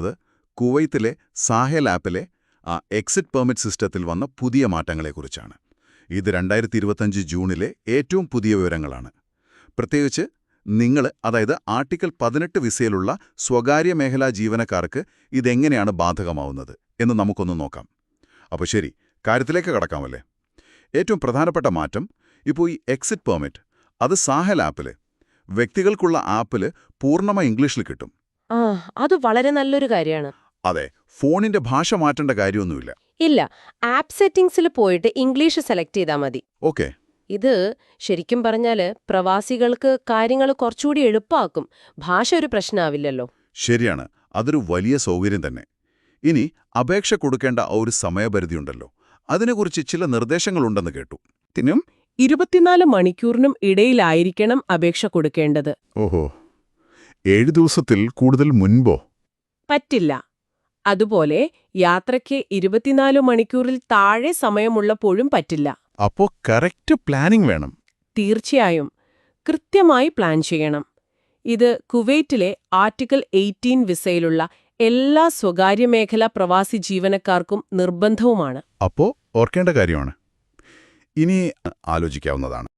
അത് കുവൈത്തിലെ സാഹെൽ ആപ്പിലെ exit permit സിസ്റ്റത്തിൽ വന്ന പുതിയ മാറ്റങ്ങളെക്കുറിച്ചാണ്. ഇത് 2025 ജൂണിലെ ഏറ്റവും പുതിയ വിവരങ്ങളാണ്. പ്രത്യേകിച്ച് അതായത് ആർട്ടിക്കിൾ 18 വിസയിലുള്ള സ്വകാര്യ മേഖലാ ജീവനക്കാർക്ക് ഇതെങ്ങനെയാണ് ബാധകമാവുന്നത് എന്ന് നമുക്കൊന്ന് നോക്കാം. അപ്പോൾ ശരി, കാര്യത്തിലേക്ക് കടക്കാമല്ലേ. ഏറ്റവും പ്രധാനപ്പെട്ട മാറ്റം ഇപ്പോൾ ഈ എക്സിറ്റ് പെർമിറ്റ് അത് സാഹെൽ ആപ്പിൽ വ്യക്തികൾക്കുള്ള ആപ്പിൽ പൂർണ്ണമായി ഇംഗ്ലീഷിൽ കിട്ടും. അത് വളരെ നല്ലൊരു കാര്യമാണ്. അതെ, ഫോണിന്റെ ഭാഷ മാറ്റേണ്ട കാര്യമൊന്നുമില്ല. ഇല്ല, ആപ്പ് സെറ്റിംഗ്സിൽ പോയിട്ട് ഇംഗ്ലീഷ് സെലക്ട് ചെയ്താൽ മതി. ഓക്കെ. ഇത് ശരിക്കും പറഞ്ഞാല് പ്രവാസികൾക്ക് കാര്യങ്ങൾ കുറച്ചുകൂടി എളുപ്പമാക്കും. ഭാഷ ഒരു പ്രശ്നമാവില്ലല്ലോ. ശരിയാണ്, അതൊരു വലിയ സൗകര്യം തന്നെ. ഇനി അപേക്ഷ കൊടുക്കേണ്ട ഒരു സമയപരിധിയുണ്ടല്ലോ, അതിനെക്കുറിച്ച് ചില നിർദ്ദേശങ്ങളുണ്ടെന്ന് കേട്ടു. 24 മണിക്കൂറിനും ഇടയിലായിരിക്കണം അപേക്ഷ കൊടുക്കേണ്ടത്. ഓഹോ, 7 ദിവസത്തിൽ കൂടുതൽ മുൻപോ? പറ്റില്ല. അതുപോലെ യാത്രയ്ക്ക് 24 മണിക്കൂറിൽ താഴെ സമയമുള്ളപ്പോഴും പറ്റില്ല. അപ്പോ കറക്റ്റ് പ്ലാനിംഗ് വേണം. തീർച്ചയായും കൃത്യമായി പ്ലാൻ ചെയ്യണം. ഇത് കുവൈറ്റിലെ ആർട്ടിക്കിൾ 18 വിസയിലുള്ള എല്ലാ സ്വകാര്യ മേഖലാ പ്രവാസി ജീവനക്കാർക്കും നിർബന്ധവുമാണ്. അപ്പോ ഓർക്കേണ്ട കാര്യമാണ്. ഇനി ആലോചിക്കാവുന്നതാണ്,